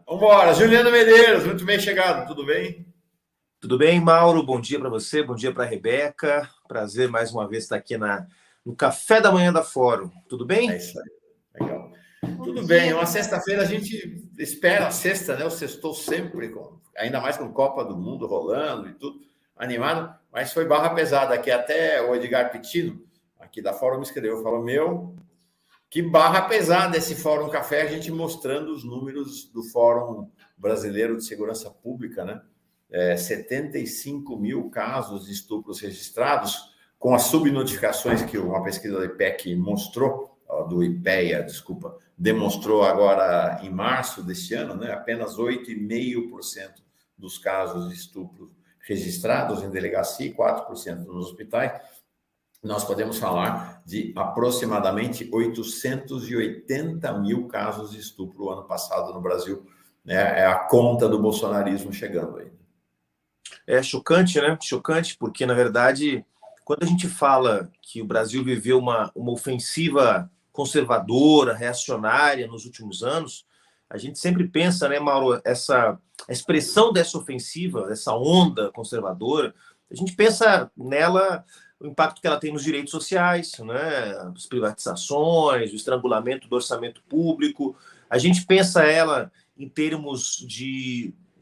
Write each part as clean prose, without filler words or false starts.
Vambora, Juliano Medeiros, muito bem chegado, tudo bem? Tudo bem, Mauro? Bom dia para você, bom dia para a Rebeca. Prazer mais uma vez estar aqui no café da manhã da Fórum. Tudo É bem? isso aí, legal. Bom Tudo bem, dia, uma Rebeca. sexta-feira a gente espera a sexta, né? Eu sextou sempre, ainda mais com Copa do Mundo rolando e tudo, animado, mas foi barra pesada aqui, até o Edgar Pitino, aqui da Fórum, me escreveu, falou, que barra pesada esse Fórum Café, a gente mostrando os números do Fórum Brasileiro de Segurança Pública, né? 75 mil casos de estupros registrados, com as subnotificações que uma pesquisa do IPEC mostrou, do IPEA, desculpa, demonstrou agora em março deste ano, né? Apenas 8,5% dos casos de estupro registrados em delegacia e 4% nos hospitais. Nós podemos falar de aproximadamente 880 mil casos de estupro ano passado no Brasil. Né? É a conta do bolsonarismo chegando aí. É chocante, né? Chocante, porque, na verdade, quando a gente fala que o Brasil viveu uma ofensiva conservadora, reacionária nos últimos anos, a gente sempre pensa, né, Mauro, a expressão dessa ofensiva, dessa onda conservadora, a gente pensa nela, o impacto que ela tem nos direitos sociais, né, as privatizações, o estrangulamento do orçamento público. A gente pensa ela em termos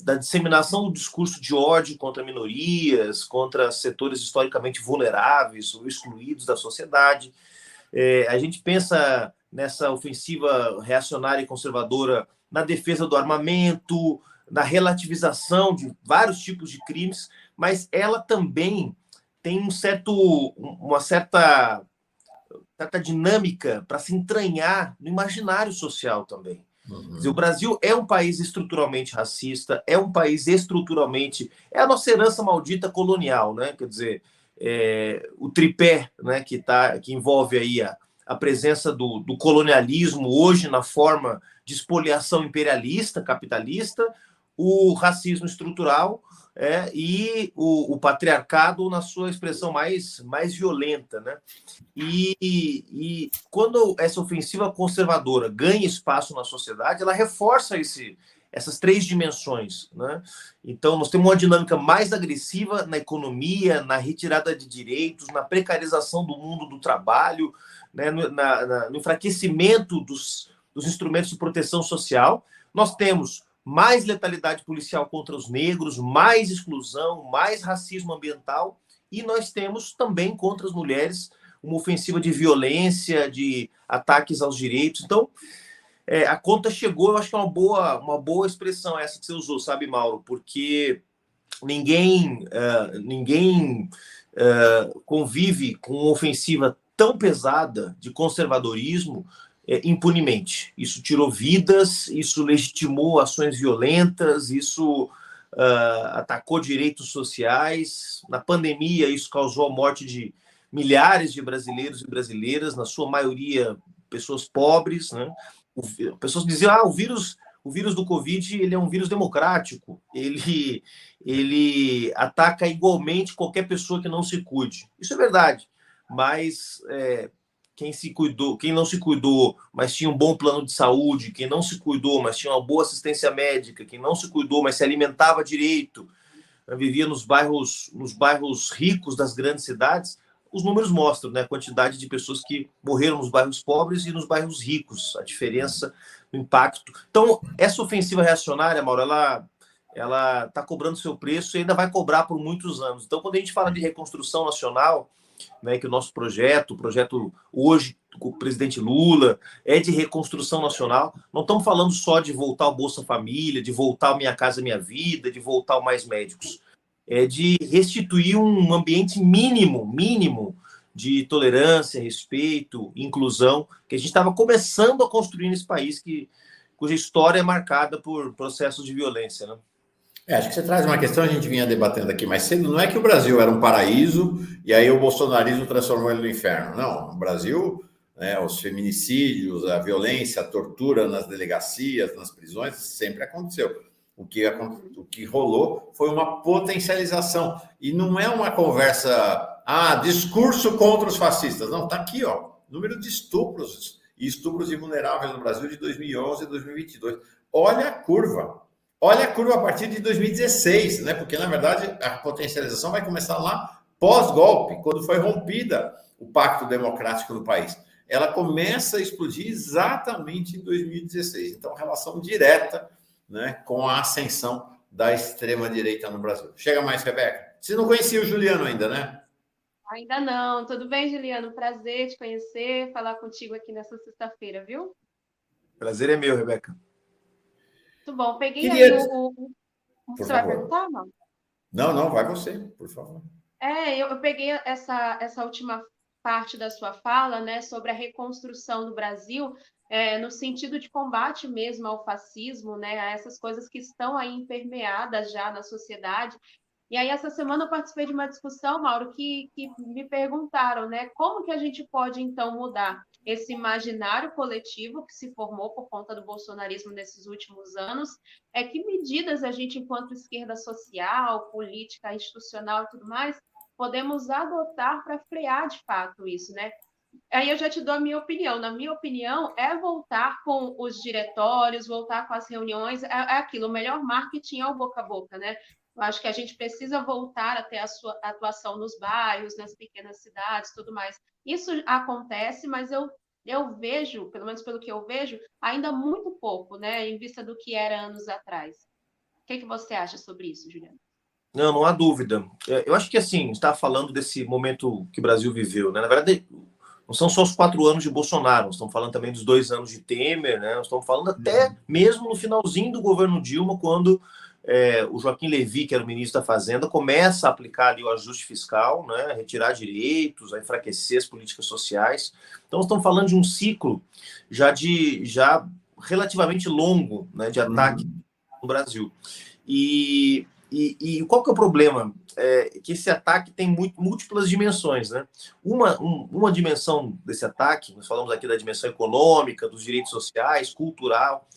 da disseminação do discurso de ódio contra minorias, contra setores historicamente vulneráveis ou excluídos da sociedade. A gente pensa nessa ofensiva reacionária e conservadora na defesa do armamento, na relativização de vários tipos de crimes, mas ela também tem uma certa dinâmica para se entranhar no imaginário social também. Quer dizer, o Brasil é um país estruturalmente racista, é um país estruturalmente... É a nossa herança maldita colonial, né? Quer dizer, o tripé, né, que envolve aí a presença do colonialismo hoje na forma de espoliação imperialista, capitalista, o racismo estrutural e o patriarcado na sua expressão mais violenta, né? E quando essa ofensiva conservadora ganha espaço na sociedade, ela reforça essas três dimensões, né? Então, nós temos uma dinâmica mais agressiva na economia, na retirada de direitos, na precarização do mundo do trabalho, né? No enfraquecimento dos instrumentos de proteção social. Nós temos mais letalidade policial contra os negros, mais exclusão, mais racismo ambiental, e nós temos também contra as mulheres uma ofensiva de violência, de ataques aos direitos. Então, a conta chegou, eu acho que é uma boa expressão essa que você usou, sabe, Mauro? Porque ninguém convive com uma ofensiva tão pesada de conservadorismo impunemente. Isso tirou vidas, isso legitimou ações violentas, isso atacou direitos sociais. Na pandemia, isso causou a morte de milhares de brasileiros e brasileiras, na sua maioria pessoas pobres, né? Pessoas diziam, o vírus do Covid, ele é um vírus democrático, ele ataca igualmente qualquer pessoa que não se cuide. Isso é verdade, mas quem não se cuidou, mas tinha um bom plano de saúde, quem não se cuidou, mas tinha uma boa assistência médica, quem não se cuidou, mas se alimentava direito, vivia nos bairros ricos das grandes cidades, os números mostram, né, a quantidade de pessoas que morreram nos bairros pobres e nos bairros ricos, a diferença no impacto. Então, essa ofensiva reacionária, Mauro, ela está cobrando seu preço e ainda vai cobrar por muitos anos. Então, quando a gente fala de reconstrução nacional, né, que o nosso projeto hoje com o presidente Lula é de reconstrução nacional, não estamos falando só de voltar o Bolsa Família, de voltar o Minha Casa Minha Vida, de voltar o Mais Médicos. É de restituir um ambiente mínimo de tolerância, respeito, inclusão, que a gente estava começando a construir nesse país cuja história é marcada por processos de violência, né? Acho que você traz uma questão, a gente vinha debatendo aqui mais cedo, não é que o Brasil era um paraíso e aí o bolsonarismo transformou ele no inferno. Não, o Brasil, né, os feminicídios, a violência, a tortura nas delegacias, nas prisões, sempre aconteceu. O que rolou foi uma potencialização. E não é uma conversa, discurso contra os fascistas. Não, está aqui, número de estupros e estupros de vulneráveis no Brasil de 2011 a 2022. Olha a curva. Olha a curva a partir de 2016, né? Porque, na verdade, a potencialização vai começar lá pós-golpe, quando foi rompida o pacto democrático no país. Ela começa a explodir exatamente em 2016. Então, relação direta, né, com a ascensão da extrema-direita no Brasil. Chega mais, Rebeca. Você não conhecia o Juliano ainda, né? Ainda não. Tudo bem, Juliano? Prazer te conhecer, falar contigo aqui nessa sexta-feira, viu? Prazer é meu, Rebeca. Muito bom. Peguei Queria... aí o... Você vai perguntar, não? Não, vai você, por favor. Eu peguei essa última parte da sua fala, né, sobre a reconstrução do Brasil, no sentido de combate mesmo ao fascismo, né, a essas coisas que estão aí impermeadas já na sociedade. E aí, essa semana eu participei de uma discussão, Mauro, que me perguntaram, né, como que a gente pode, então, mudar esse imaginário coletivo que se formou por conta do bolsonarismo nesses últimos anos, que medidas a gente, enquanto esquerda social, política, institucional e tudo mais, podemos adotar para frear, de fato, isso, né? Aí eu já te dou a minha opinião. Na minha opinião, é voltar com os diretórios, voltar com as reuniões, é aquilo, o melhor marketing é o boca a boca, né? Eu acho que a gente precisa voltar a ter a sua atuação nos bairros, nas pequenas cidades, tudo mais. Isso acontece, mas eu vejo, pelo menos pelo que eu vejo, ainda muito pouco, né, em vista do que era anos atrás. O que você acha sobre isso, Juliana? Não há dúvida. Eu acho que, assim, está falando desse momento que o Brasil viveu, né? Na verdade, não são só os 4 anos de Bolsonaro, nós estamos falando também dos 2 anos de Temer, né? Nós estamos falando até mesmo no finalzinho do governo Dilma, quando o Joaquim Levy, que era o ministro da Fazenda, começa a aplicar ali o ajuste fiscal, né? Retirar direitos, a enfraquecer as políticas sociais. Então, nós estamos falando de um ciclo já relativamente longo, né, de ataque no Brasil. E qual que é o problema? Que esse ataque tem múltiplas dimensões, né? Uma dimensão desse ataque, nós falamos aqui da dimensão econômica, dos direitos sociais, cultural,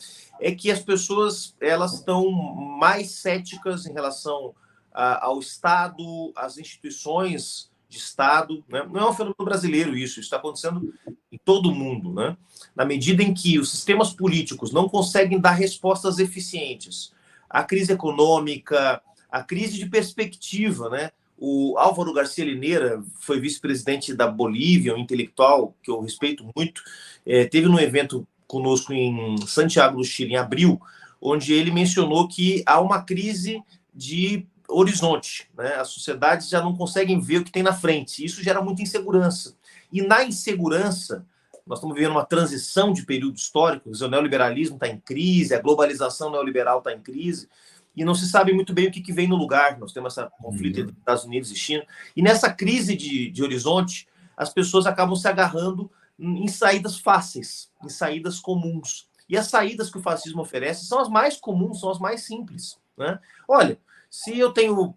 é que as pessoas elas estão mais céticas em relação ao Estado, às instituições de Estado, né? Não é um fenômeno brasileiro isso está acontecendo em todo o mundo, né? Na medida em que os sistemas políticos não conseguem dar respostas eficientes à crise econômica, à crise de perspectiva, né? O Álvaro Garcia Linera foi vice-presidente da Bolívia, um intelectual que eu respeito muito, teve num evento conosco em Santiago do Chile, em abril, onde ele mencionou que há uma crise de horizonte, né? As sociedades já não conseguem ver o que tem na frente. Isso gera muita insegurança. E na insegurança, nós estamos vivendo uma transição de período histórico, o neoliberalismo está em crise, a globalização neoliberal está em crise, e não se sabe muito bem o que vem no lugar. Nós temos esse conflito entre Estados Unidos e China. E nessa crise de horizonte, as pessoas acabam se agarrando em saídas fáceis, em saídas comuns. E as saídas que o fascismo oferece são as mais comuns, são as mais simples, né? Olha, se eu tenho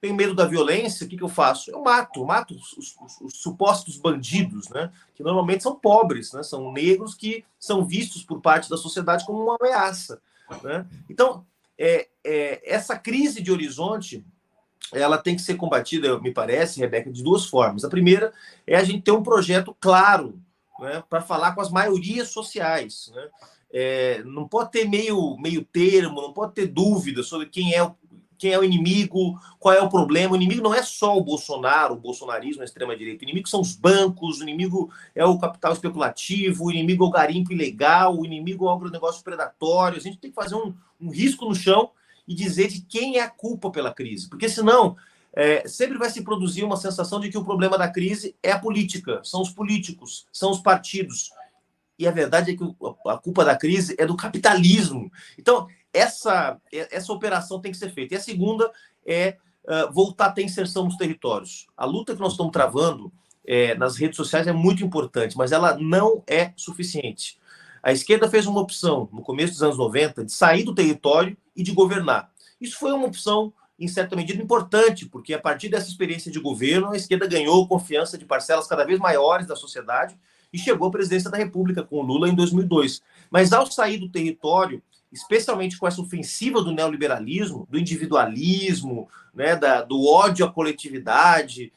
medo da violência, o que eu faço? Eu mato os supostos bandidos, né? Que normalmente são pobres, né? São negros que são vistos por parte da sociedade como uma ameaça, né? Então, essa crise de horizonte, ela tem que ser combatida, me parece, Rebeca, de 2 formas. A primeira é a gente ter um projeto claro, né, para falar com as maiorias sociais, né? Não pode ter meio termo, não pode ter dúvida sobre quem é o inimigo, qual é o problema. O inimigo não é só o Bolsonaro, o bolsonarismo, a extrema-direita. O inimigo são os bancos, o inimigo é o capital especulativo, o inimigo é o garimpo ilegal, o inimigo é o agronegócio predatório. A gente tem que fazer um risco no chão e dizer de quem é a culpa pela crise. Porque senão sempre vai se produzir uma sensação de que o problema da crise é a política, são os políticos, são os partidos. E a verdade é que a culpa da crise é do capitalismo. Então, essa operação tem que ser feita. E a segunda é voltar a ter inserção nos territórios. A luta que nós estamos travando nas redes sociais é muito importante, mas ela não é suficiente. A esquerda fez uma opção, no começo dos anos 90, de sair do território e de governar. Isso foi uma opção, em certa medida, importante, porque a partir dessa experiência de governo, a esquerda ganhou confiança de parcelas cada vez maiores da sociedade e chegou à presidência da República com o Lula em 2002. Mas ao sair do território, especialmente com essa ofensiva do neoliberalismo, do individualismo, né, do ódio à coletividade,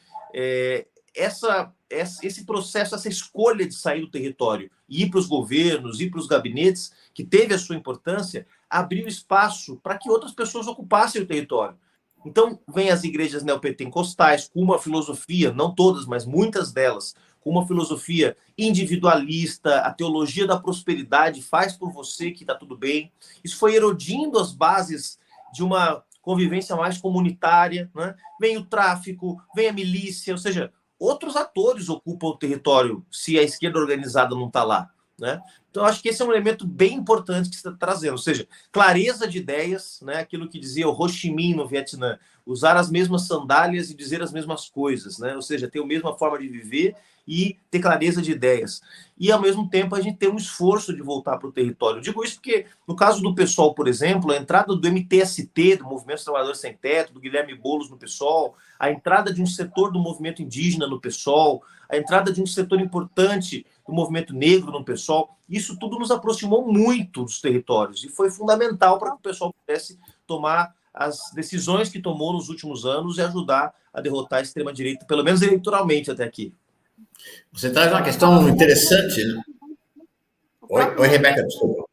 esse processo, essa escolha de sair do território ir para os governos, ir para os gabinetes, que teve a sua importância, abriu espaço para que outras pessoas ocupassem o território. Então, vem as igrejas neopentecostais com uma filosofia, não todas, mas muitas delas, com uma filosofia individualista, a teologia da prosperidade, faz por você que está tudo bem. Isso foi erodindo as bases de uma convivência mais comunitária, né? Vem o tráfico, vem a milícia, ou seja, outros atores ocupam o território se a esquerda organizada não está lá, né? Então, acho que esse é um elemento bem importante que você está trazendo, ou seja, clareza de ideias, né? Aquilo que dizia o Ho Chi Minh no Vietnã, usar as mesmas sandálias e dizer as mesmas coisas, né? Ou seja, ter a mesma forma de viver e ter clareza de ideias. E, ao mesmo tempo, a gente tem um esforço de voltar para o território. Eu digo isso porque, no caso do PSOL, por exemplo, a entrada do MTST, do Movimento dos Trabalhadores Sem Teto, do Guilherme Boulos no PSOL, a entrada de um setor do movimento indígena no PSOL, a entrada de um setor importante do movimento negro no PSOL, isso tudo nos aproximou muito dos territórios e foi fundamental para que o PSOL pudesse tomar as decisões que tomou nos últimos anos e ajudar a derrotar a extrema-direita, pelo menos eleitoralmente até aqui. Você traz uma questão interessante, né? Oi, Rebeca, desculpa.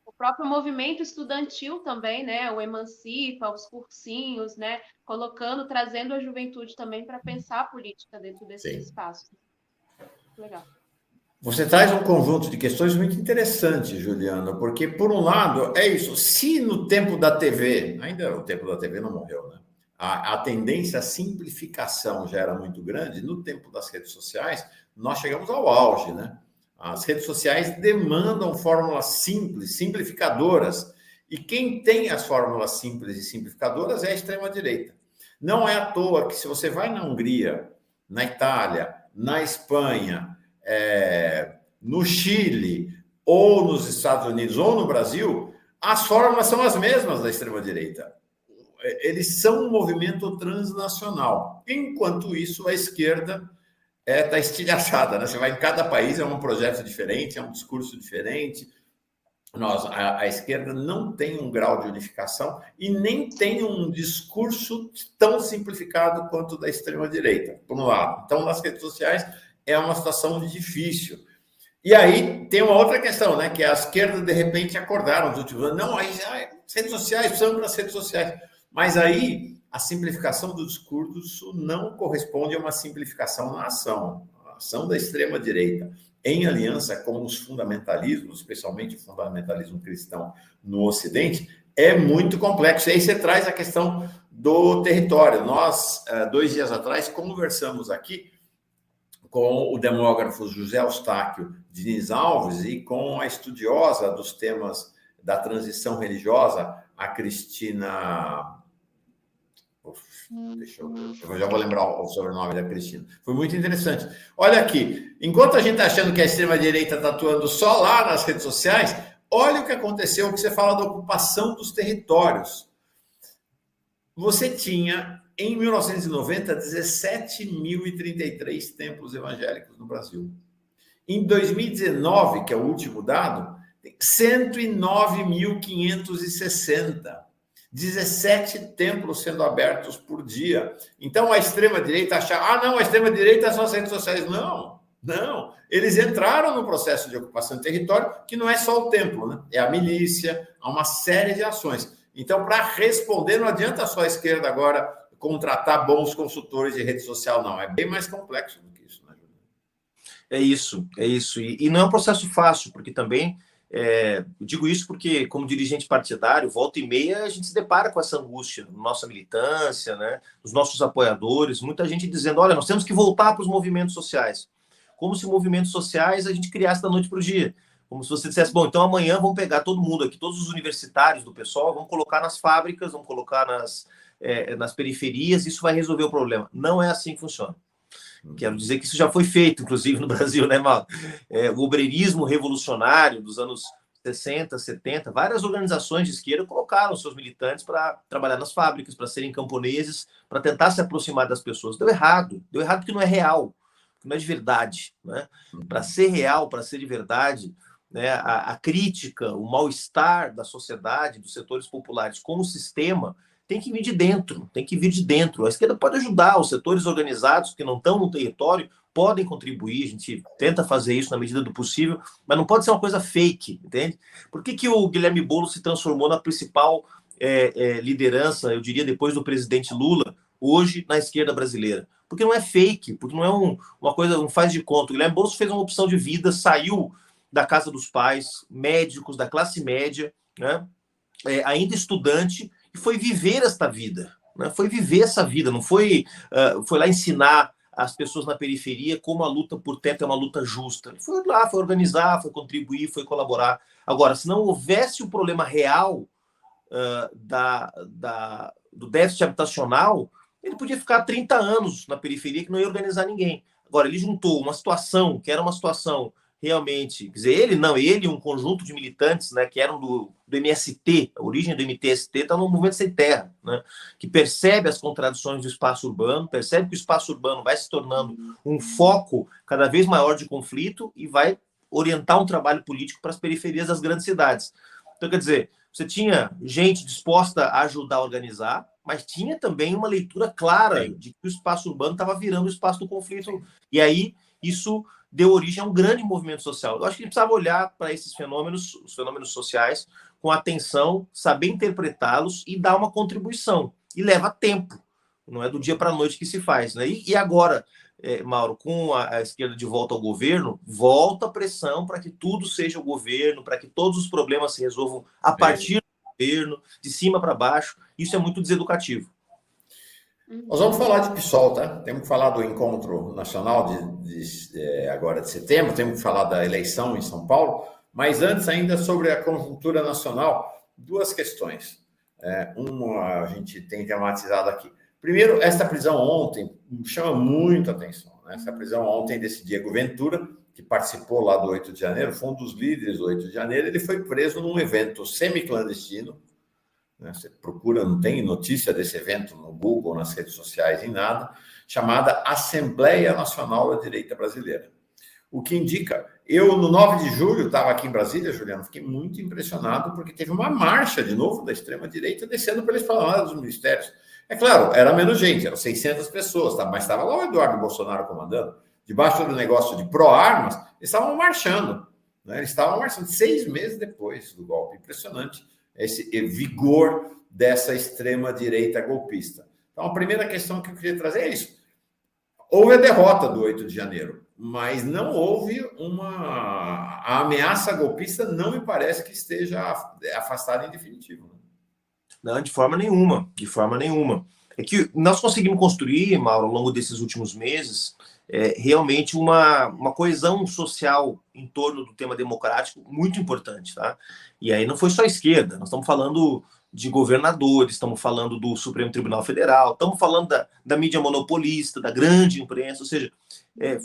O próprio movimento estudantil também, né? O Emancipa, os cursinhos, né? Trazendo a juventude também para pensar a política dentro desses espaços. Legal. Você traz um conjunto de questões muito interessantes, Juliana, porque, por um lado, é isso. Se no tempo da TV, ainda o tempo da TV não morreu, né? A tendência à simplificação já era muito grande, no tempo das redes sociais, nós chegamos ao auge, né? As redes sociais demandam fórmulas simples, simplificadoras, e quem tem as fórmulas simples e simplificadoras é a extrema-direita. Não é à toa que, se você vai na Hungria, na Itália, na Espanha, no Chile, ou nos Estados Unidos, ou no Brasil, as fórmulas são as mesmas da extrema-direita. Eles são um movimento transnacional. Enquanto isso, a esquerda está estilhaçada, né? Você vai em cada país, é um projeto diferente, é um discurso diferente. A esquerda não tem um grau de unificação e nem tem um discurso tão simplificado quanto o da extrema-direita, por um lado. Então, nas redes sociais, é uma situação difícil. E aí tem uma outra questão, né? Que a esquerda, de repente, acordaram nos últimos anos. Não, aí as redes sociais, precisamos das redes sociais. Mas aí a simplificação do discurso não corresponde a uma simplificação na ação. A ação da extrema-direita, em aliança com os fundamentalismos, especialmente o fundamentalismo cristão no Ocidente, é muito complexo. E aí você traz a questão do território. Nós, 2 dias atrás, conversamos aqui com o demógrafo José Eustáquio Diniz Alves e com a estudiosa dos temas da transição religiosa, a Cristina... Eu já vou lembrar o sobrenome da Cristina. Foi muito interessante. Olha aqui, enquanto a gente está achando que a extrema-direita está atuando só lá nas redes sociais, olha o que aconteceu, que você fala da ocupação dos territórios. Você tinha, em 1990, 17.033 templos evangélicos no Brasil. Em 2019, que é o último dado, 109.560. 17 templos sendo abertos por dia. Então, a extrema-direita acha, não, a extrema-direita são as redes sociais. Não. Eles entraram no processo de ocupação de território, que não é só o templo, né? É a milícia, há uma série de ações. Então, para responder, não adianta só a esquerda agora contratar bons consultores de rede social, não. É bem mais complexo do que isso, né, Juliana? É isso. E não é um processo fácil, porque também... eu digo isso porque, como dirigente partidário, volta e meia, a gente se depara com essa angústia, na nossa militância, né, nos nossos apoiadores, muita gente dizendo, olha, nós temos que voltar para os movimentos sociais. Como se movimentos sociais a gente criasse da noite para o dia. Como se você dissesse, bom, então amanhã vamos pegar todo mundo aqui, todos os universitários do pessoal, vamos colocar nas fábricas, vamos colocar nas periferias, isso vai resolver o problema. Não é assim que funciona. Quero dizer que isso já foi feito, inclusive, no Brasil, né, Mal? O obreirismo revolucionário dos anos 60, 70, várias organizações de esquerda colocaram seus militantes para trabalhar nas fábricas, para serem camponeses, para tentar se aproximar das pessoas. Deu errado porque não é real, porque não é de verdade, né? Para ser real, para ser de verdade, né, a crítica, o mal-estar da sociedade, dos setores populares com o sistema, tem que vir de dentro, A esquerda pode ajudar os setores organizados que não estão no território, podem contribuir, a gente tenta fazer isso na medida do possível, mas não pode ser uma coisa fake, entende? Por que o Guilherme Boulos se transformou na principal liderança, eu diria, depois do presidente Lula, hoje na esquerda brasileira? Porque não é fake, porque não é uma coisa, um faz de conta. O Guilherme Boulos fez uma opção de vida, saiu da casa dos pais, médicos, da classe média, né? Ainda estudante, e foi viver esta vida, né? Foi viver essa vida, não foi, foi lá ensinar as pessoas na periferia como a luta por teto é uma luta justa. Ele foi lá, foi organizar, foi contribuir, foi colaborar. Agora, se não houvesse o problema real do déficit habitacional, ele podia ficar 30 anos na periferia que não ia organizar ninguém. Agora, ele juntou uma situação que era uma situação realmente, quer dizer, ele e um conjunto de militantes, né, que eram do MST, a origem do MTST está no Movimento Sem Terra, né, que percebe as contradições do espaço urbano, percebe que o espaço urbano vai se tornando um foco cada vez maior de conflito e vai orientar um trabalho político para as periferias das grandes cidades. Então, quer dizer, você tinha gente disposta a ajudar a organizar, mas tinha também uma leitura clara de que o espaço urbano estava virando o espaço do conflito. E aí, isso deu origem a um grande movimento social. Eu acho que a gente precisava olhar para esses fenômenos, os fenômenos sociais, com atenção, saber interpretá-los e dar uma contribuição. E leva tempo, não é do dia para a noite que se faz, né? E agora, Mauro, com a esquerda de volta ao governo, volta a pressão para que tudo seja o governo, para que todos os problemas se resolvam a partir do governo, de cima para baixo. Isso é muito deseducativo. Nós vamos falar de PSOL, tá? Temos que falar do encontro nacional agora de setembro, temos que falar da eleição em São Paulo, mas antes ainda sobre a conjuntura nacional, duas questões. Uma a gente tem tematizado aqui. Primeiro, esta prisão ontem chama muito a atenção, né? Essa prisão ontem desse Diego Ventura, que participou lá do 8 de janeiro, foi um dos líderes do 8 de janeiro, ele foi preso num evento semi-clandestino. Você procura, não tem notícia desse evento no Google, nas redes sociais, em nada, chamada Assembleia Nacional da Direita Brasileira. O que indica, eu no 9 de julho estava aqui em Brasília, Juliano, fiquei muito impressionado porque teve uma marcha de novo da extrema-direita descendo pela esplanada dos ministérios. É claro, era menos gente, eram 600 pessoas, mas estava lá o Eduardo Bolsonaro comandando. Debaixo do negócio de pró-armas, eles estavam marchando, né? Eles estavam marchando 6 meses depois do golpe. Impressionante esse vigor dessa extrema-direita golpista. Então, a primeira questão que eu queria trazer é isso. Houve a derrota do 8 de janeiro, mas não houve a ameaça golpista, não me parece que esteja afastada em definitivo. Não, de forma nenhuma, de forma nenhuma. É que nós conseguimos construir, Mauro, ao longo desses últimos meses, realmente uma coesão social em torno do tema democrático muito importante, tá? E aí não foi só a esquerda, nós estamos falando de governadores, estamos falando do Supremo Tribunal Federal, estamos falando da mídia monopolista, da grande imprensa, ou seja,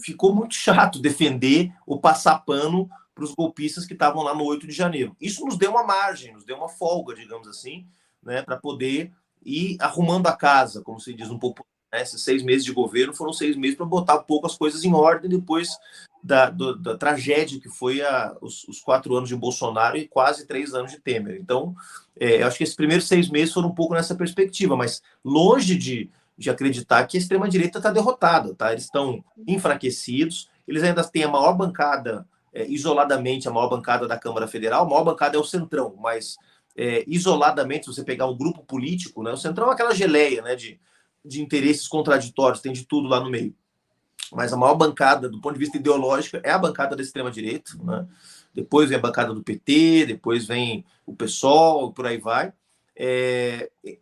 ficou muito chato defender ou passar pano para os golpistas que estavam lá no 8 de janeiro. Isso nos deu uma margem, nos deu uma folga, digamos assim, né, para poder ir arrumando a casa, como se diz um pouco. Esses 6 meses de governo foram 6 meses para botar um pouco as coisas em ordem depois da tragédia que foi os 4 anos de Bolsonaro e quase 3 anos de Temer. Então, eu acho que esses primeiros 6 meses foram um pouco nessa perspectiva, mas longe de acreditar que a extrema-direita está derrotada, tá? Eles estão enfraquecidos, eles ainda têm a maior bancada, isoladamente, a maior bancada da Câmara Federal, a maior bancada é o Centrão, mas isoladamente, se você pegar um grupo político, né, o Centrão é aquela geleia, né, de interesses contraditórios, tem de tudo lá no meio. Mas a maior bancada, do ponto de vista ideológico, é a bancada da extrema-direita, né? Depois vem a bancada do PT, depois vem o PSOL, por aí vai.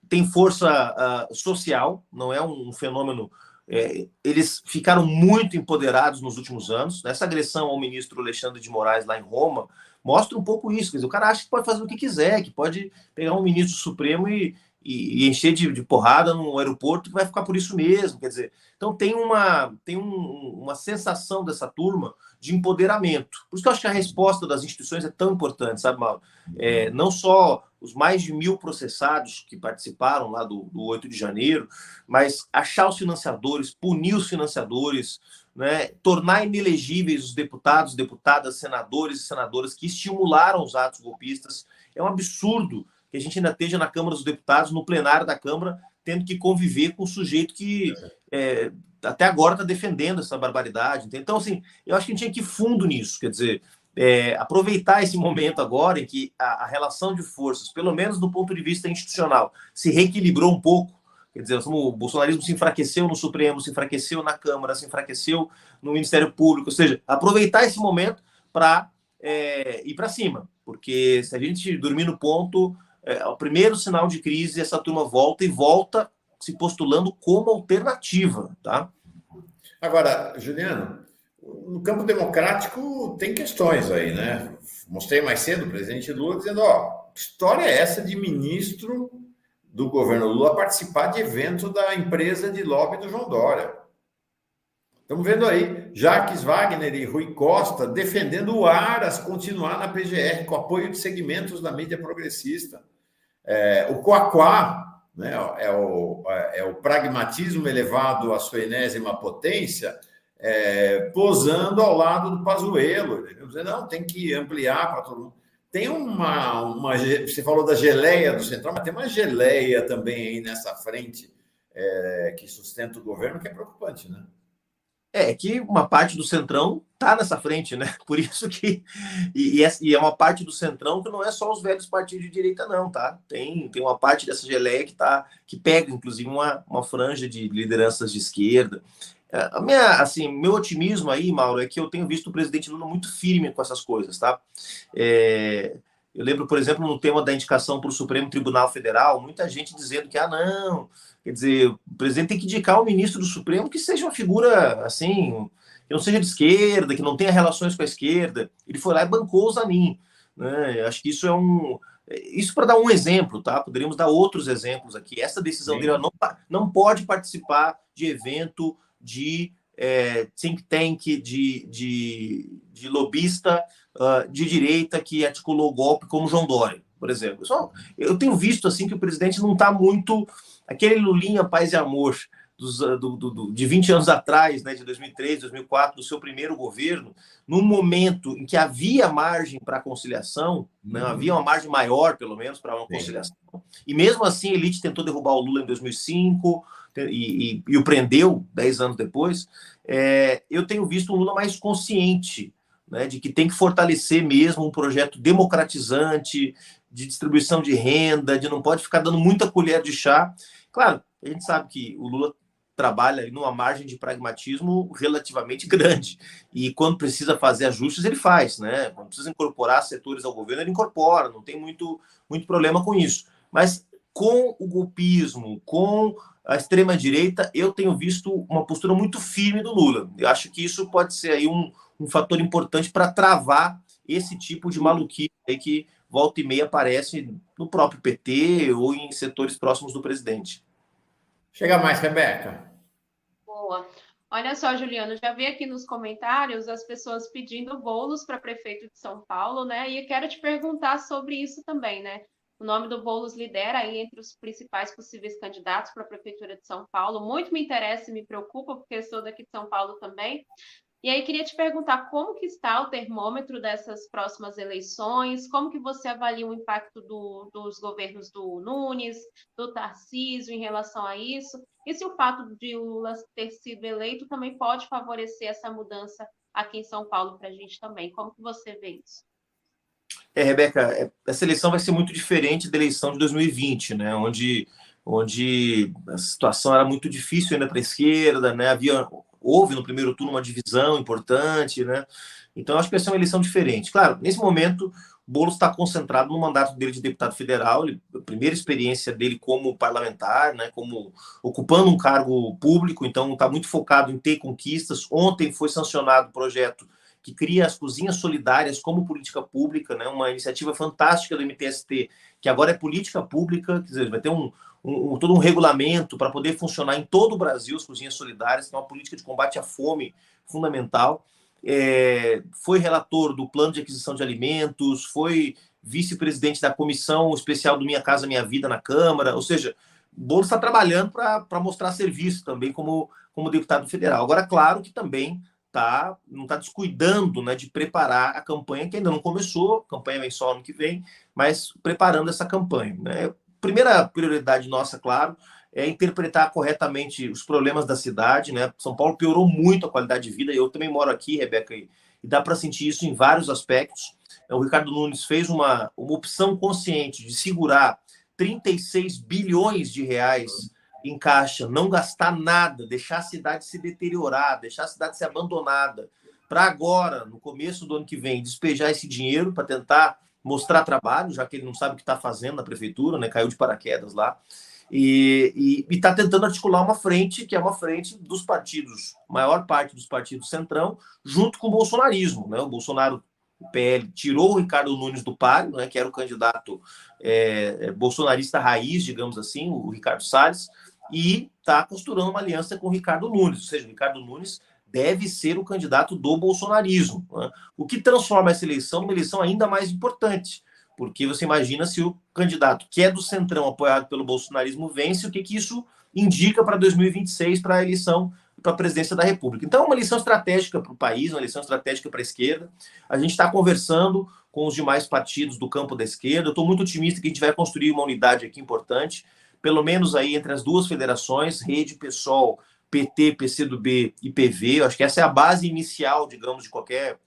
Tem força social, não é um fenômeno... eles ficaram muito empoderados nos últimos anos. Essa agressão ao ministro Alexandre de Moraes lá em Roma mostra um pouco isso. Quer dizer, o cara acha que pode fazer o que quiser, que pode pegar um ministro supremo e encher de porrada no aeroporto, que vai ficar por isso mesmo. Quer dizer, então tem uma sensação dessa turma de empoderamento. Por isso que eu acho que a resposta das instituições é tão importante, sabe, Mauro? Não só os mais de 1.000 processados que participaram lá do 8 de janeiro, mas achar os financiadores, punir os financiadores, né, tornar inelegíveis os deputados, deputadas, senadores e senadoras que estimularam os atos golpistas. É um absurdo que a gente ainda esteja na Câmara dos Deputados, no plenário da Câmara, tendo que conviver com um sujeito que até agora está defendendo essa barbaridade. Então, assim, eu acho que a gente tinha que ir fundo nisso, quer dizer, aproveitar esse momento agora em que a relação de forças, pelo menos do ponto de vista institucional, se reequilibrou um pouco. Quer dizer, o bolsonarismo se enfraqueceu no Supremo, se enfraqueceu na Câmara, se enfraqueceu no Ministério Público. Ou seja, aproveitar esse momento para ir para cima. Porque se a gente dormir no ponto, o primeiro sinal de crise, essa turma volta se postulando como alternativa. Tá? Agora, Juliano, no campo democrático tem questões aí, né? Mostrei mais cedo o presidente Lula dizendo, que história é essa de ministro do governo Lula participar de evento da empresa de lobby do João Dória. Estamos vendo aí Jacques Wagner e Rui Costa defendendo o Aras continuar na PGR com apoio de segmentos da mídia progressista. O Quaquá, né, é o pragmatismo elevado à sua enésima potência, posando ao lado do Pazuello. Dizendo, não, tem que ampliar para todo mundo. Tem você falou da geleia do Centrão, mas tem uma geleia também aí nessa frente que sustenta o governo, que é preocupante, né? Que uma parte do Centrão está nessa frente, né? Por isso que... E é uma parte do Centrão que não é só os velhos partidos de direita, não, tá? Tem uma parte dessa geleia que pega, inclusive, uma franja de lideranças de esquerda. Meu otimismo aí, Mauro, é que eu tenho visto o presidente Lula muito firme com essas coisas, tá? Eu lembro, por exemplo, no tema da indicação para o Supremo Tribunal Federal, muita gente dizendo que, não, quer dizer, o presidente tem que indicar um ministro do Supremo que seja uma figura, assim, que não seja de esquerda, que não tenha relações com a esquerda. Ele foi lá e bancou o Zanin, né? Eu acho que isso isso para dar um exemplo, tá? Poderíamos dar outros exemplos aqui. Essa decisão dele não pode participar de evento de think tank, de lobista de direita que articulou o golpe como João Dória, por exemplo. Eu tenho visto assim que o presidente não está muito... Aquele Lulinha, paz e amor de 20 anos atrás, né, de 2003, 2004, do seu primeiro governo, num momento em que havia margem para conciliação, né, havia uma margem maior, pelo menos, para uma conciliação. E mesmo assim a elite tentou derrubar o Lula em 2005 e o prendeu 10 anos depois. Eu tenho visto um Lula mais consciente, né, de que tem que fortalecer mesmo um projeto democratizante, de distribuição de renda, de não pode ficar dando muita colher de chá. Claro, a gente sabe que o Lula trabalha numa margem de pragmatismo relativamente grande. E quando precisa fazer ajustes, ele faz, né? Quando precisa incorporar setores ao governo, ele incorpora, não tem muito problema com isso. Mas com o golpismo, com a extrema-direita, eu tenho visto uma postura muito firme do Lula. Eu acho que isso pode ser aí um fator importante para travar esse tipo de maluquice aí que volta e meia aparece no próprio PT ou em setores próximos do presidente. Chega mais, Rebeca. Boa. Olha só, Juliano, já vi aqui nos comentários as pessoas pedindo bolos para prefeito de São Paulo, né? E eu quero te perguntar sobre isso também, né? O nome do Boulos lidera aí entre os principais possíveis candidatos para a prefeitura de São Paulo. Muito me interessa e me preocupa, porque eu sou daqui de São Paulo também. E aí queria te perguntar como que está o termômetro dessas próximas eleições, como que você avalia o impacto dos governos do Nunes, do Tarcísio em relação a isso, e se o fato de o Lula ter sido eleito também pode favorecer essa mudança aqui em São Paulo para a gente também. Como que você vê isso? Rebeca, essa eleição vai ser muito diferente da eleição de 2020, né? Onde a situação era muito difícil ainda para a esquerda, né? Houve no primeiro turno uma divisão importante, né? Então, acho que vai ser uma eleição diferente. Claro, nesse momento, o Boulos está concentrado no mandato dele de deputado federal, a primeira experiência dele como parlamentar, né? Como ocupando um cargo público, então está muito focado em ter conquistas. Ontem foi sancionado o projeto que cria as cozinhas solidárias como política pública, né? Uma iniciativa fantástica do MTST, que agora é política pública, quer dizer, vai ter todo um regulamento para poder funcionar em todo o Brasil, as cozinhas solidárias, que é uma política de combate à fome fundamental. Foi relator do plano de aquisição de alimentos, foi vice-presidente da comissão especial do Minha Casa Minha Vida na Câmara, ou seja, o Boulos está trabalhando para mostrar serviço também como deputado federal. Agora, claro que também não está descuidando, né, de preparar a campanha, que ainda não começou, a campanha vem só ano que vem, mas preparando essa campanha, né? Primeira prioridade nossa, claro, interpretar corretamente os problemas da cidade, né? São Paulo piorou muito a qualidade de vida. Eu também moro aqui, Rebeca, e dá para sentir isso em vários aspectos. O Ricardo Nunes fez uma opção consciente de segurar 36 bilhões de reais em caixa, não gastar nada, deixar a cidade se deteriorar, deixar a cidade ser abandonada, para agora, no começo do ano que vem, despejar esse dinheiro para tentar mostrar trabalho, já que ele não sabe o que está fazendo na prefeitura, né? Caiu de paraquedas lá. E está tentando articular uma frente, que é uma frente dos partidos, maior parte dos partidos centrão, junto com o bolsonarismo, né? O Bolsonaro, o PL, tirou o Ricardo Nunes do páreo, né? Que era o candidato bolsonarista raiz, digamos assim, o Ricardo Salles, e está costurando uma aliança com o Ricardo Nunes, ou seja, o Ricardo Nunes deve ser o candidato do bolsonarismo, né? O que transforma essa eleição numa eleição ainda mais importante, porque você imagina se o candidato que é do centrão, apoiado pelo bolsonarismo, vence, o que isso indica para 2026, para a eleição para a presidência da República. Então, é uma eleição estratégica para o país, uma eleição estratégica para a esquerda. A gente está conversando com os demais partidos do campo da esquerda. Eu estou muito otimista que a gente vai construir uma unidade aqui importante, pelo menos aí entre as duas federações, Rede, PSOL, PT, PCdoB e PV. Eu acho que essa é a base inicial, digamos, de qualquer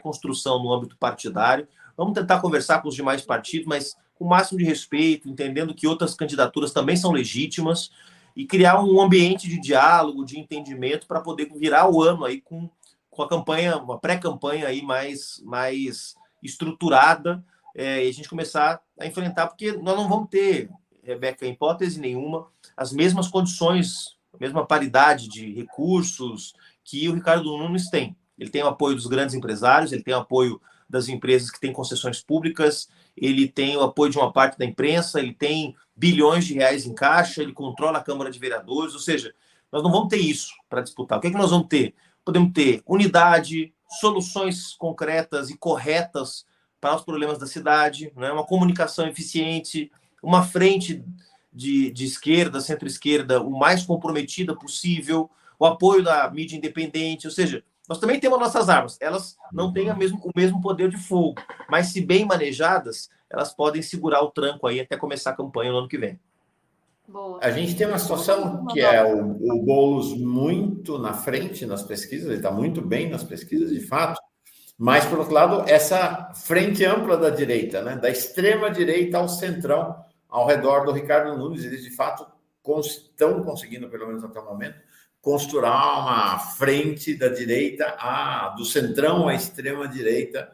construção no âmbito partidário. Vamos tentar conversar com os demais partidos, mas com o máximo de respeito, entendendo que outras candidaturas também são legítimas, e criar um ambiente de diálogo, de entendimento, para poder virar o ano aí com a campanha, uma pré-campanha aí mais estruturada, e a gente começar a enfrentar, porque nós não vamos ter, Rebeca, em hipótese nenhuma, as mesmas condições, a mesma paridade de recursos que o Ricardo Nunes tem. Ele tem o apoio dos grandes empresários, ele tem o apoio das empresas que têm concessões públicas, ele tem o apoio de uma parte da imprensa, ele tem bilhões de reais em caixa, ele controla a Câmara de Vereadores, ou seja, nós não vamos ter isso para disputar. O que é que nós vamos ter? Podemos ter unidade, soluções concretas e corretas para os problemas da cidade, né? Uma comunicação eficiente, uma frente de esquerda, centro-esquerda, o mais comprometida possível, o apoio da mídia independente, ou seja, nós também temos nossas armas, elas não têm o mesmo poder de fogo, mas se bem manejadas, elas podem segurar o tranco aí até começar a campanha no ano que vem. Boa. A gente tem uma situação que é o Boulos muito na frente nas pesquisas, ele está muito bem nas pesquisas, de fato, mas, por outro lado, essa frente ampla da direita, né, da extrema-direita ao centrão, ao redor do Ricardo Nunes, eles, de fato, estão conseguindo, pelo menos até o momento, costurar uma frente da direita, do centrão à extrema-direita,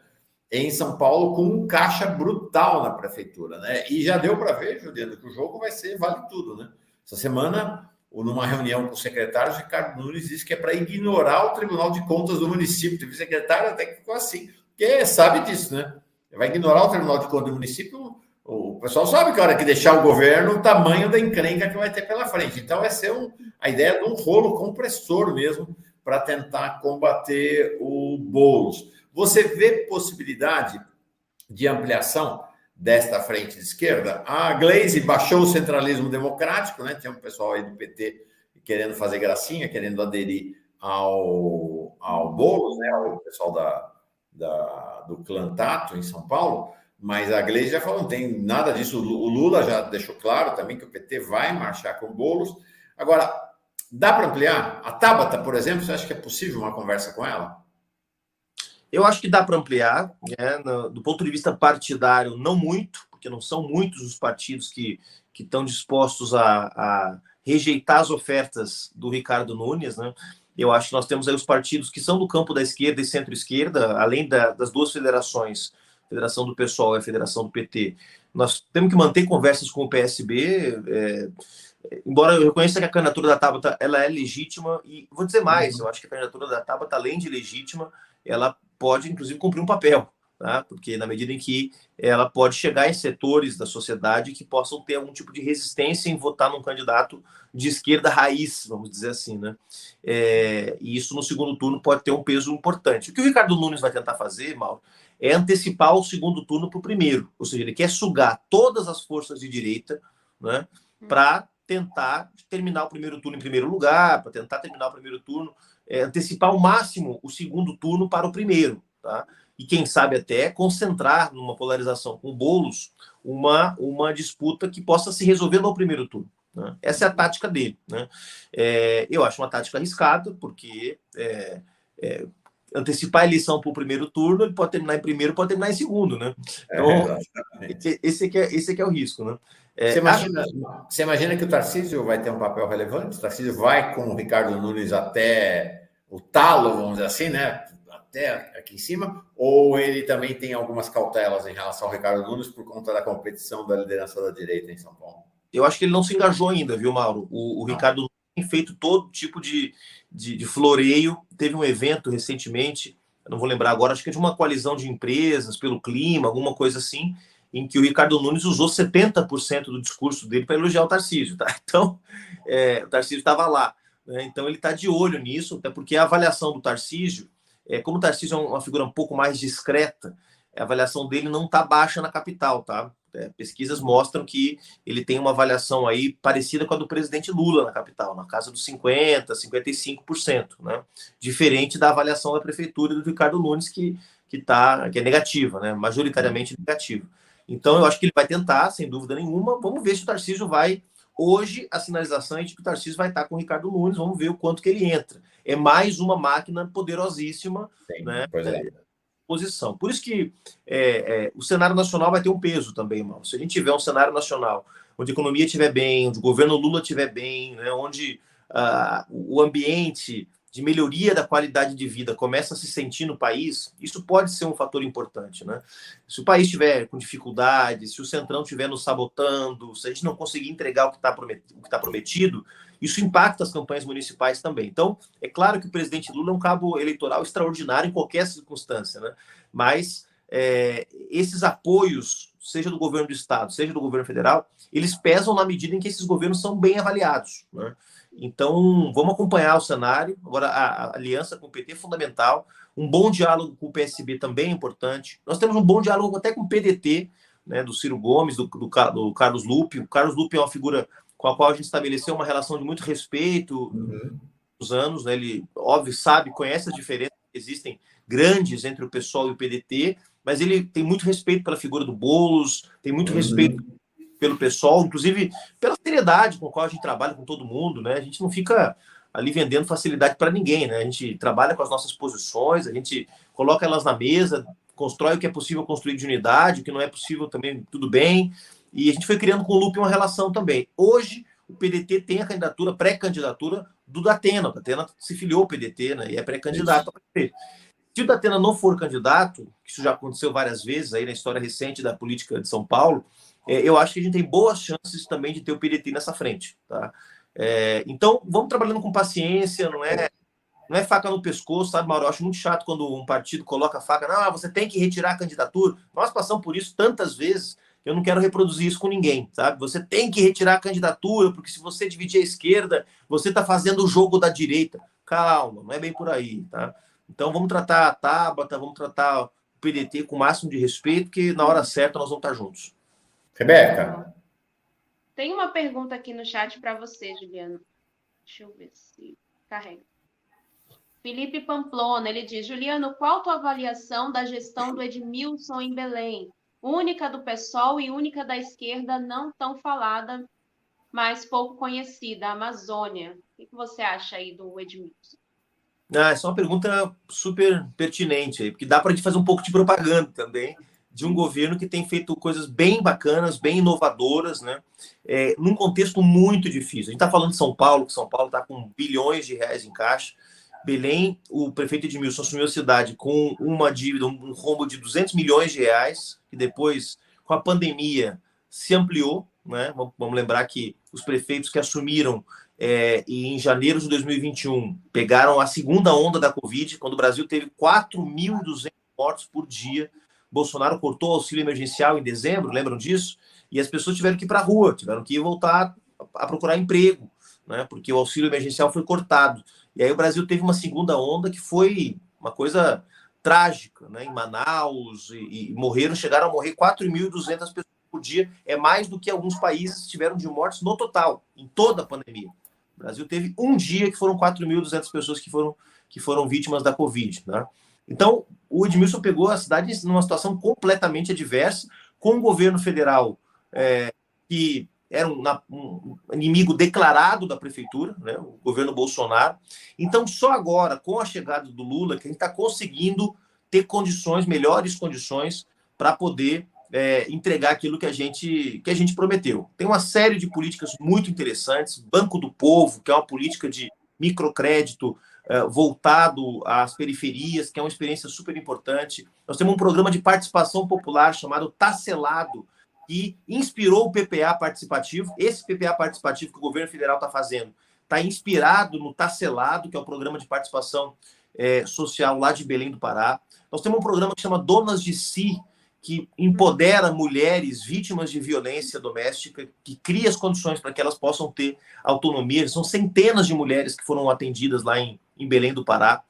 em São Paulo, com um caixa brutal na prefeitura, né? E já deu para ver, Juliano, que o jogo vai ser vale tudo, né? Essa semana, numa reunião com os secretários, Ricardo Nunes disse que é para ignorar o Tribunal de Contas do município. Teve secretário até que ficou assim, porque sabe disso, né? Vai ignorar o Tribunal de Contas do município, o pessoal sabe que a hora que deixar o governo, o tamanho da encrenca que vai ter pela frente. Então, vai ser a ideia de um rolo compressor mesmo para tentar combater o Boulos. Você vê possibilidade de ampliação desta frente de esquerda? A Glaze baixou o centralismo democrático, né? Tinha um pessoal aí do PT querendo fazer gracinha, querendo aderir ao Boulos, né? O pessoal do clã Tato em São Paulo, mas a Glaze já falou, não tem nada disso. O Lula já deixou claro também que o PT vai marchar com o Boulos. Agora, dá para ampliar? A Tabata, por exemplo, você acha que é possível uma conversa com ela? Eu acho que dá para ampliar, né? Do ponto de vista partidário, não muito, porque não são muitos os partidos que estão dispostos a rejeitar as ofertas do Ricardo Nunes, né? Eu acho que nós temos aí os partidos que são do campo da esquerda e centro-esquerda, além das duas federações, a Federação do PSOL e a Federação do PT. Nós temos que manter conversas com o PSB, embora eu reconheça que a candidatura da Tabata ela é legítima, e vou dizer mais, eu acho que a candidatura da Tabata, além de legítima, ela pode, inclusive, cumprir um papel, tá? Porque na medida em que ela pode chegar em setores da sociedade que possam ter algum tipo de resistência em votar num candidato de esquerda raiz, vamos dizer assim, né? E isso no segundo turno pode ter um peso importante. O que o Ricardo Nunes vai tentar fazer, Mauro, é antecipar o segundo turno para o primeiro, ou seja, ele quer sugar todas as forças de direita, né, para tentar terminar o primeiro turno em primeiro lugar, para tentar terminar o primeiro turno, antecipar ao máximo o segundo turno para o primeiro, tá? E quem sabe até concentrar numa polarização com o Boulos uma disputa que possa se resolver no primeiro turno. né? Essa é a tática dele, né? Eu acho uma tática arriscada, porque antecipar a eleição para o primeiro turno, ele pode terminar em primeiro, pode terminar em segundo, né? Então, esse aqui é o risco, né? Você imagina que o Tarcísio vai ter um papel relevante? O Tarcísio vai com o Ricardo Nunes até o talo, vamos dizer assim, né? Até aqui em cima, ou ele também tem algumas cautelas em relação ao Ricardo Nunes por conta da competição da liderança da direita em São Paulo? Eu acho que ele não se engajou ainda, viu, Mauro? O Ricardo Nunes tem feito todo tipo de floreio. Teve um evento recentemente, eu não vou lembrar agora, acho que é de uma coalizão de empresas pelo clima, alguma coisa assim, em que o Ricardo Nunes usou 70% do discurso dele para elogiar o Tarcísio, tá? Então, o Tarcísio estava lá, né? Então ele está de olho nisso, até porque a avaliação do Tarcísio, como o Tarcísio é uma figura um pouco mais discreta, a avaliação dele não está baixa na capital, tá? Pesquisas mostram que ele tem uma avaliação aí parecida com a do presidente Lula na capital, na casa dos 50%, 55%, né? Diferente da avaliação da prefeitura do Ricardo Nunes, que é negativa, né? Majoritariamente negativa. Então, eu acho que ele vai tentar, sem dúvida nenhuma. Vamos ver se o Tarcísio vai... Hoje, a sinalização é de que o Tarcísio vai estar com o Ricardo Nunes. Vamos ver o quanto que ele entra. É mais uma máquina poderosíssima, Sim, né? Pois é. Posição. Por isso que o cenário nacional vai ter um peso também, Mauro. Se a gente tiver um cenário nacional onde a economia estiver bem, onde o governo Lula estiver bem, né? Onde o ambiente de melhoria da qualidade de vida começa a se sentir no país, isso pode ser um fator importante, né? Se o país estiver com dificuldade, se o Centrão estiver nos sabotando, se a gente não conseguir entregar o que está prometido, isso impacta as campanhas municipais também. Então, é claro que o presidente Lula é um cabo eleitoral extraordinário em qualquer circunstância, né? Mas esses apoios, seja do governo do Estado, seja do governo federal, eles pesam na medida em que esses governos são bem avaliados, né? Então, vamos acompanhar o cenário. Agora, a aliança com o PT é fundamental. Um bom diálogo com o PSB também é importante. Nós temos um bom diálogo até com o PDT, né, do Ciro Gomes, do Carlos Lupe. O Carlos Lupe é uma figura com a qual a gente estabeleceu uma relação de muito respeito nos anos, né? Ele, óbvio, conhece as diferenças que existem grandes entre o PSOL e o PDT, mas ele tem muito respeito pela figura do Boulos, tem muito respeito pelo PSOL, inclusive pela seriedade com a qual a gente trabalha com todo mundo, né? A gente não fica ali vendendo facilidade para ninguém, né? A gente trabalha com as nossas posições, a gente coloca elas na mesa, constrói o que é possível construir de unidade, o que não é possível também, tudo bem. E a gente foi criando com o Lupe uma relação também. Hoje, o PDT tem a candidatura, pré-candidatura do Datena. O Datena se filiou ao PDT, né? E é pré-candidato a prefeito. Se o Datena não for candidato, isso já aconteceu várias vezes aí na história recente da política de São Paulo, eu acho que a gente tem boas chances também de ter o PDT nessa frente, tá? Então, vamos trabalhando com paciência, não é faca no pescoço, sabe, Mauro? Eu acho muito chato quando um partido coloca a faca, não, você tem que retirar a candidatura. Nós passamos por isso tantas vezes, eu não quero reproduzir isso com ninguém, sabe? Você tem que retirar a candidatura, porque se você dividir a esquerda, você está fazendo o jogo da direita. Calma, não é bem por aí, tá? Então, vamos tratar a Tabata, vamos tratar o PDT com o máximo de respeito, que na hora certa nós vamos estar juntos. Rebeca. Tem uma pergunta aqui no chat para você, Juliano. Deixa eu ver se carrega. Felipe Pamplona, ele diz: Juliano, qual tua avaliação da gestão do Edmilson em Belém? Única do PSOL e única da esquerda, não tão falada, mas pouco conhecida, a Amazônia. O que você acha aí do Edmilson? Essa é uma pergunta super pertinente aí, porque dá para a gente fazer um pouco de propaganda também de um governo que tem feito coisas bem bacanas, bem inovadoras, né? Num contexto muito difícil. A gente está falando de São Paulo, que São Paulo está com bilhões de reais em caixa. Belém, o prefeito Edmilson assumiu a cidade com uma dívida, um rombo de 200 milhões de reais, que depois, com a pandemia, se ampliou, né? Vamos lembrar que os prefeitos que assumiram em janeiro de 2021 pegaram a segunda onda da Covid, quando o Brasil teve 4.200 mortos por dia. Bolsonaro cortou o auxílio emergencial em dezembro, lembram disso? E as pessoas tiveram que ir para a rua, tiveram que voltar a procurar emprego, né? Porque o auxílio emergencial foi cortado. E aí o Brasil teve uma segunda onda que foi uma coisa trágica, né? Em Manaus, e chegaram a morrer 4.200 pessoas por dia. É mais do que alguns países tiveram de mortes no total, em toda a pandemia. O Brasil teve um dia que foram 4.200 pessoas que foram vítimas da Covid, né? Então, o Edmilson pegou a cidade numa situação completamente adversa, com um governo federal que era um inimigo declarado da prefeitura, né, o governo Bolsonaro. Então, só agora, com a chegada do Lula, que a gente está conseguindo ter melhores condições para poder entregar aquilo que a gente prometeu. Tem uma série de políticas muito interessantes, Banco do Povo, que é uma política de microcrédito voltado às periferias, que é uma experiência super importante. Nós temos um programa de participação popular chamado Tacelado, que inspirou o PPA participativo. Esse PPA participativo que o governo federal está fazendo está inspirado no Tacelado, que é o programa de participação social lá de Belém do Pará. Nós temos um programa que chama Donas de Si, que empodera mulheres vítimas de violência doméstica, que cria as condições para que elas possam ter autonomia. São centenas de mulheres que foram atendidas lá em Belém do Pará.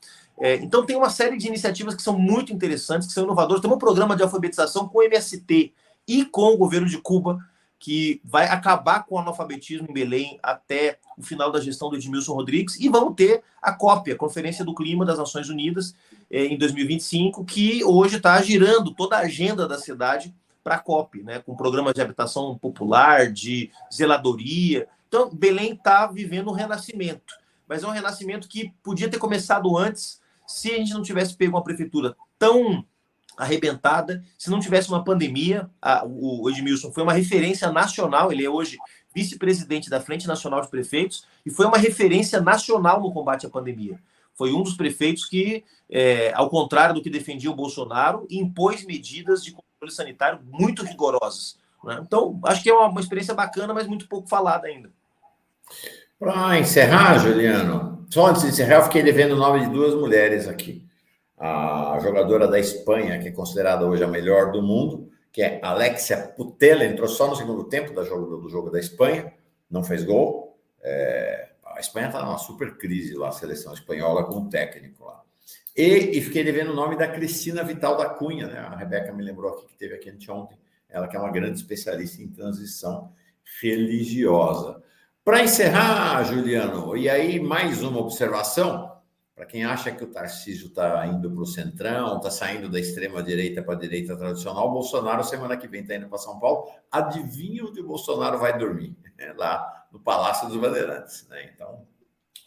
Então, tem uma série de iniciativas que são muito interessantes, que são inovadoras. Tem um programa de alfabetização com o MST e com o governo de Cuba, que vai acabar com o analfabetismo em Belém até o final da gestão do Edmilson Rodrigues, e vamos ter a COP, a Conferência do Clima das Nações Unidas, em 2025, que hoje está girando toda a agenda da cidade para a COP, né, com programas de habitação popular, de zeladoria. Então, Belém está vivendo um renascimento, mas é um renascimento que podia ter começado antes se a gente não tivesse pego uma prefeitura tão arrebentada, se não tivesse uma pandemia. O Edmilson foi uma referência nacional, ele é hoje vice-presidente da Frente Nacional de Prefeitos e foi uma referência nacional no combate à pandemia. Foi um dos prefeitos que, ao contrário do que defendia o Bolsonaro, impôs medidas de controle sanitário muito rigorosas, né? Então, acho que é uma experiência bacana, mas muito pouco falada ainda. Para encerrar, Juliano, só antes de encerrar, eu fiquei devendo o nome de duas mulheres aqui. A jogadora da Espanha, que é considerada hoje a melhor do mundo, que é Alexia Putellas, entrou só no segundo tempo do jogo da Espanha, não fez gol. A Espanha está numa super crise lá, a seleção espanhola com o técnico lá. E fiquei devendo o nome da Cristina Vital da Cunha, né? A Rebeca me lembrou aqui que teve aqui anteontem, ela que é uma grande especialista em transição religiosa. Para encerrar, Juliano, e aí mais uma observação, para quem acha que o Tarcísio está indo para o centrão, está saindo da extrema-direita para a direita tradicional, o Bolsonaro, semana que vem, está indo para São Paulo. Adivinha onde o Bolsonaro vai dormir? Lá no Palácio dos Bandeirantes, né? Então,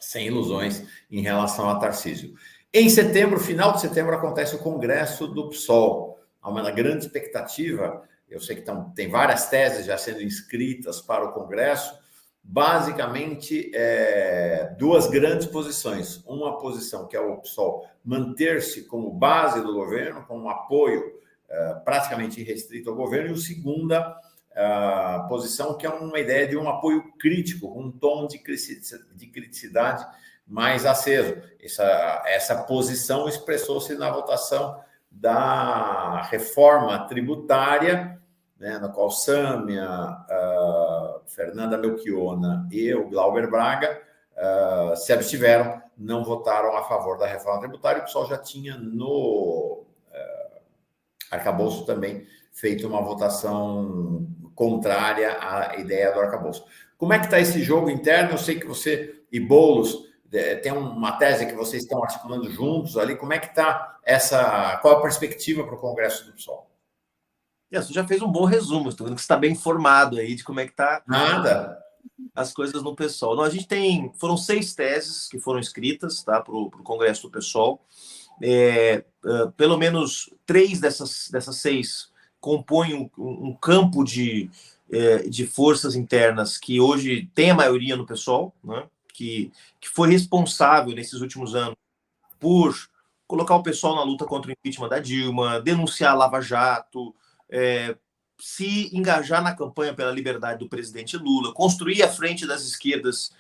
sem ilusões em relação a Tarcísio. Em setembro, final de setembro, acontece o Congresso do PSOL. Há uma grande expectativa. Eu sei que tem várias teses já sendo inscritas para o Congresso. Basicamente, duas grandes posições. Uma posição, que é o PSOL, manter-se como base do governo, com um apoio praticamente irrestrito ao governo, e a segunda posição, que é uma ideia de um apoio crítico, com um tom de criticidade mais aceso. Essa posição expressou-se na votação da reforma tributária, né, na qual Sâmia, Fernanda Melchiona e o Glauber Braga se abstiveram, não votaram a favor da reforma tributária. O pessoal já tinha no arcabouço também feito uma votação contrária à ideia do arcabouço. Como é que está esse jogo interno? Eu sei que você e Boulos tem uma tese que vocês estão articulando juntos ali. Como é que está qual a perspectiva para o Congresso do PSOL? Você já fez um bom resumo, estou vendo que você está bem informado aí de como é que está as coisas no PSOL. Não, a gente foram 6 teses que foram escritas, tá, para o Congresso do PSOL. Pelo menos 3 dessas 6 compõem um campo de forças internas que hoje tem a maioria no PSOL, né, que foi responsável nesses últimos anos por colocar o PSOL na luta contra o impeachment da Dilma, denunciar a Lava Jato, se engajar na campanha pela liberdade do presidente Lula, construir a frente das esquerdas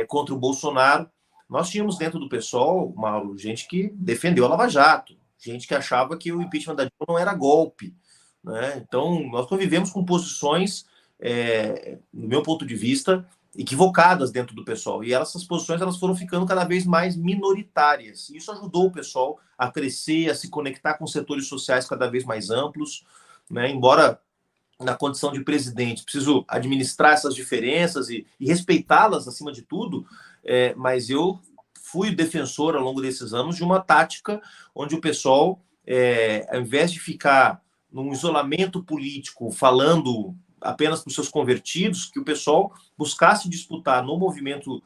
contra o Bolsonaro. Nós tínhamos dentro do PSOL, Mauro, gente que defendeu a Lava Jato, gente que achava que o impeachment da Dilma não era golpe, né? Então, nós convivemos com posições, no meu ponto de vista, equivocadas dentro do PSOL. E essas posições foram ficando cada vez mais minoritárias. E isso ajudou o PSOL a crescer, a se conectar com setores sociais cada vez mais amplos, né? Embora na condição de presidente preciso administrar essas diferenças e respeitá-las acima de tudo, mas eu fui defensor ao longo desses anos de uma tática onde o PSOL, ao invés de ficar num isolamento político falando apenas para os seus convertidos, que o pessoal buscasse disputar no movimento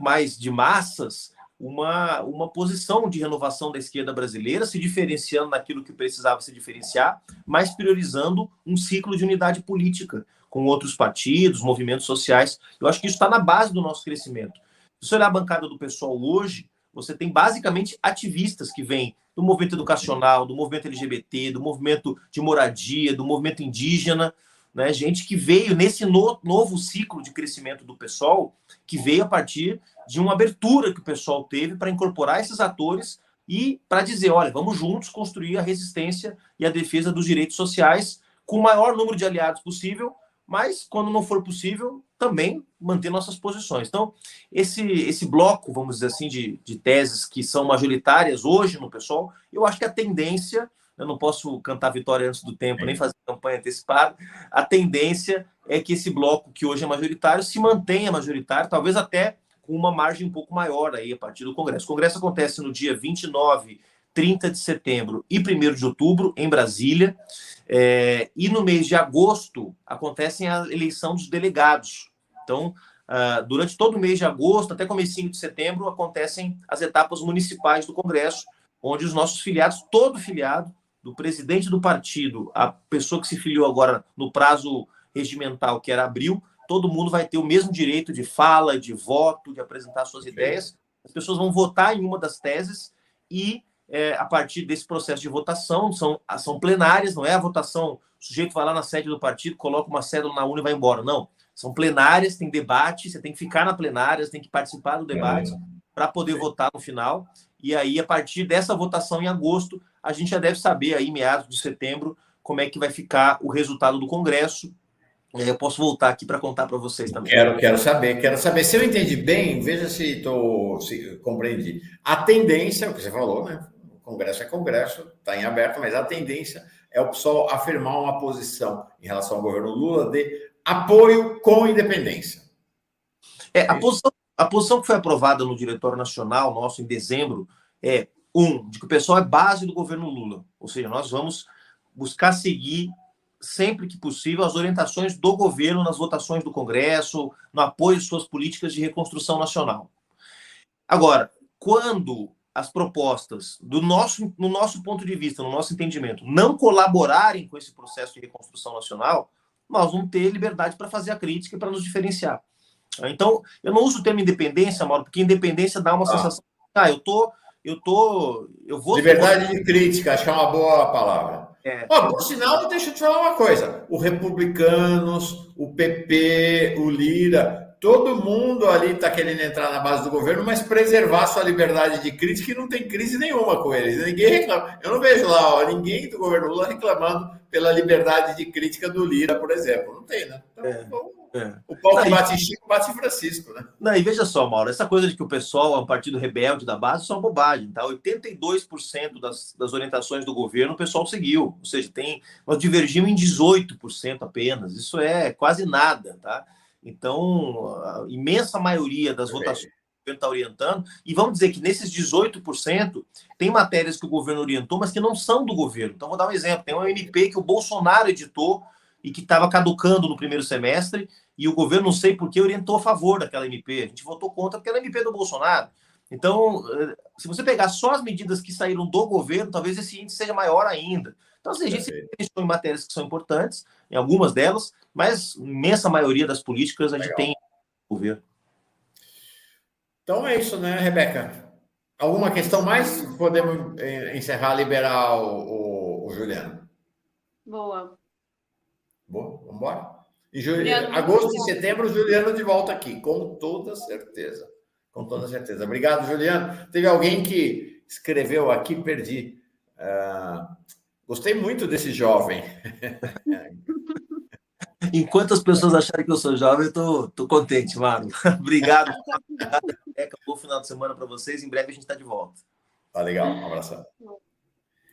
mais de massas uma posição de renovação da esquerda brasileira, se diferenciando naquilo que precisava se diferenciar, mas priorizando um ciclo de unidade política com outros partidos, movimentos sociais. Eu acho que isso está na base do nosso crescimento. Se você olhar a bancada do PSOL hoje, você tem basicamente ativistas que vêm do movimento educacional, do movimento LGBT, do movimento de moradia, do movimento indígena, né? Gente que veio nesse novo ciclo de crescimento do PSOL, que veio a partir de uma abertura que o PSOL teve para incorporar esses atores e para dizer, olha, vamos juntos construir a resistência e a defesa dos direitos sociais com o maior número de aliados possível, mas, quando não for possível, também manter nossas posições. Então, esse bloco, vamos dizer assim, de teses que são majoritárias hoje no PSOL, eu acho que a tendência, eu não posso cantar vitória antes do tempo, nem fazer campanha antecipada, a tendência é que esse bloco, que hoje é majoritário, se mantenha majoritário, talvez até com uma margem um pouco maior aí a partir do Congresso. O Congresso acontece no dia 29, 30 de setembro e 1º de outubro, em Brasília. E no mês de agosto acontece a eleição dos delegados. Então, durante todo o mês de agosto, até comecinho de setembro, acontecem as etapas municipais do Congresso, onde os nossos filiados, todo filiado, do presidente do partido, a pessoa que se filiou agora no prazo regimental, que era abril, todo mundo vai ter o mesmo direito de fala, de voto, de apresentar suas ideias. As pessoas vão votar em uma das teses e a partir desse processo de votação, são plenárias, não é a votação, o sujeito vai lá na sede do partido, coloca uma cédula na urna e vai embora. Não, são plenárias, tem debate, você tem que ficar na plenária, você tem que participar do debate para poder votar no final. E aí, a partir dessa votação em agosto, a gente já deve saber aí, meados de setembro, como é que vai ficar o resultado do Congresso. Eu posso voltar aqui para contar para vocês também. Quero saber. Se eu entendi bem, veja se compreendi. A tendência, o que você falou, né? O Congresso é Congresso, está em aberto, mas a tendência é o PSOL afirmar uma posição em relação ao governo Lula de apoio com independência. A posição que foi aprovada no Diretório Nacional nosso em dezembro é, de que o PSOL é base do governo Lula. Ou seja, nós vamos buscar seguir sempre que possível as orientações do governo nas votações do Congresso, no apoio de suas políticas de reconstrução nacional. Agora, quando as propostas, no nosso ponto de vista, no nosso entendimento, não colaborarem com esse processo de reconstrução nacional, nós vamos ter liberdade para fazer a crítica e para nos diferenciar. Então, eu não uso o termo independência, Mauro, porque independência dá uma sensação, eu vou... Liberdade de crítica, acho que é uma boa palavra. Por sinal, deixa eu te falar uma coisa. O Republicanos, o PP, o Lira, todo mundo ali está querendo entrar na base do governo, mas preservar sua liberdade de crítica, e não tem crise nenhuma com eles. Ninguém reclama. Eu não vejo lá ninguém do governo Lula reclamando pela liberdade de crítica do Lira, por exemplo. Não tem, né? Então, o pau que bate em Chico, bate em Francisco, né? Não, e veja só, Mauro, essa coisa de que o PSOL é um partido rebelde da base, isso é uma bobagem, tá? 82% das orientações do governo o pessoal seguiu, ou seja, nós divergimos em 18% apenas, isso é quase nada, tá? Então, a imensa maioria das votações que o governo está orientando, e vamos dizer que nesses 18%, tem matérias que o governo orientou, mas que não são do governo. Então, vou dar um exemplo, tem uma MP que o Bolsonaro editou e que estava caducando no primeiro semestre, e o governo, não sei por que, orientou a favor daquela MP. A gente votou contra porque era a MP do Bolsonaro. Então, se você pegar só as medidas que saíram do governo, talvez esse índice seja maior ainda. Então, assim, a gente se deixou em matérias que são importantes, em algumas delas, mas a imensa maioria das políticas a gente tem no governo. Então é isso, né, Rebeca? Alguma questão mais? Podemos encerrar, liberar o Juliano. Boa. Vamos embora? Agosto e setembro, o Juliano de volta aqui, com toda certeza. Com toda certeza. Obrigado, Juliano. Teve alguém que escreveu aqui, perdi. Gostei muito desse jovem. Enquanto as pessoas acharem que eu sou jovem, eu tô contente, Maro. Obrigado. Bom final de semana para vocês. Em breve a gente está de volta. Tá legal. Um abração.